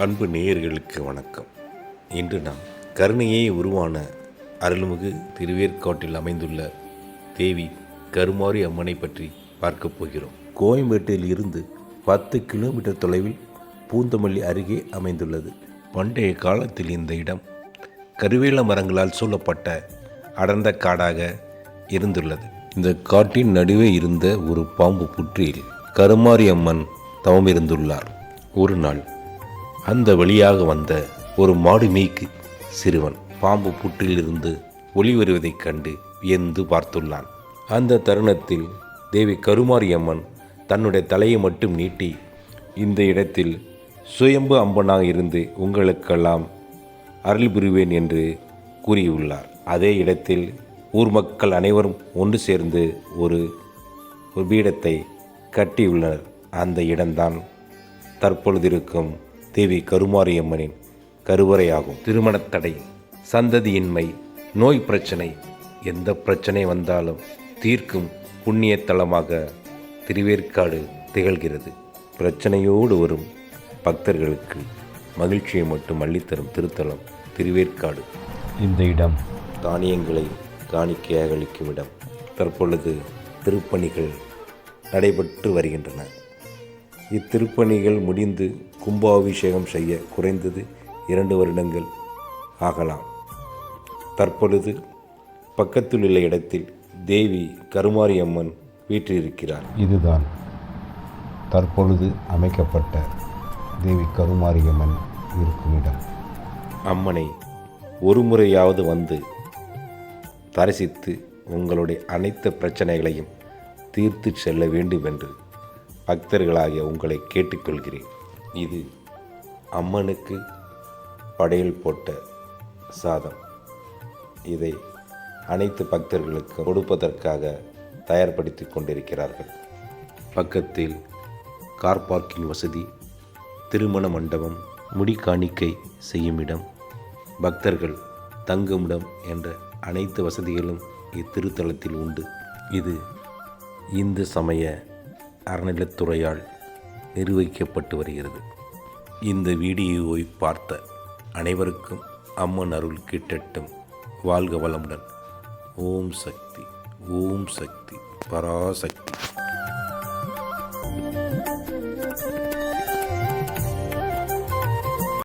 அன்பு நேயர்களுக்கு வணக்கம். இன்று நாம் கருணையே உருவான அருள்மிகு திருவேற்காட்டில் அமைந்துள்ள தேவி கருமாரி அம்மனை பற்றி பார்க்கப் போகிறோம். கோயம்பேட்டில் இருந்து 10 கிலோமீட்டர் தொலைவில் பூந்தமல்லி அருகே அமைந்துள்ளது. பண்டைய காலத்தில் இந்த இடம் கருவேல மரங்களால் சூழப்பட்ட அடர்ந்த காடாக இருந்துள்ளது. இந்த காட்டின் நடுவே இருந்த ஒரு பாம்பு புற்றில் கருமாரி அம்மன் தவமிருந்துள்ளார். ஒரு நாள் அந்த வழியாக வந்த ஒரு மாடு மேய்க்கு சிறுவன் பாம்பு புற்றிலிருந்து ஒளி வருவதைக் கண்டு வியந்து பார்த்துள்ளான். அந்த தருணத்தில் தேவி கருமாரி அம்மன் தன்னுடைய தலையை மட்டும் நீட்டி, இந்த இடத்தில் சுயம்பு அம்பனாக இருந்து உங்களுக்கெல்லாம் அருள் புரிவேன் என்று கூறியுள்ளார். அதே இடத்தில் ஊர் மக்கள் அனைவரும் ஒன்று சேர்ந்து ஒரு பீடத்தை கட்டியுள்ளனர். அந்த இடம்தான் தற்பொழுதிருக்கும் தேவி கருமாரி அம்மனின் கருவறையாகும். திருமணத்தடை, சந்ததியின்மை, நோய் பிரச்சனை, எந்த பிரச்சனை வந்தாலும் தீர்க்கும் புண்ணிய தலமாக திருவேற்காடு திகழ்கிறது. பிரச்சனையோடு வரும் பக்தர்களுக்கு மகிழ்ச்சியை மட்டும் அள்ளித்தரும் திருத்தலம் திருவேற்காடு. இந்த இடம் தானியங்களை காணிக்கையாக அளிக்கும் இடம். தற்பொழுது திருப்பணிகள் நடைபெற்று வருகின்றன. இத்திருப்பணிகள் முடிந்து கும்பாபிஷேகம் செய்ய குறைந்தது 2 வருடங்கள் ஆகலாம். தற்பொழுது பக்கத்தில் உள்ள இடத்தில் தேவி கருமாரி அம்மன் வீற்றிருக்கிறார். இதுதான் தற்பொழுது அமைக்கப்பட்ட தேவி கருமாரி அம்மன் இருக்கும் இடம். அம்மனை ஒரு முறையாவது வந்து தரிசித்து உங்களுடைய அனைத்து பிரச்சனைகளையும் தீர்த்து செல்ல வேண்டும் என்று பக்தர்களாகிய உங்களை கேட்டுக்கொள்கிறேன். இது அம்மனுக்கு படையல் போட்ட சாதம். இதை அனைத்து பக்தர்களுக்கும் கொடுப்பதற்காக தயார்படுத்தி கொண்டிருக்கிறார்கள். பக்கத்தில் கார் பார்க்கிங் வசதி, திருமண மண்டபம், முடி காணிக்கை செய்யும் இடம், பக்தர்கள் தங்குமிடம் என்ற அனைத்து வசதிகளும் இத்திருத்தலத்தில் உண்டு. இது இந்து சமய அறநிலைத்துறையால் நிர்வகிக்கப்பட்டு வருகிறது. இந்த வீடியோவை பார்த்த அனைவருக்கும் அம்மன் அருள் கிட்டட்டும். வாழ்க வளமுடன். ஓம் சக்தி, ஓம் சக்தி, பராசக்தி.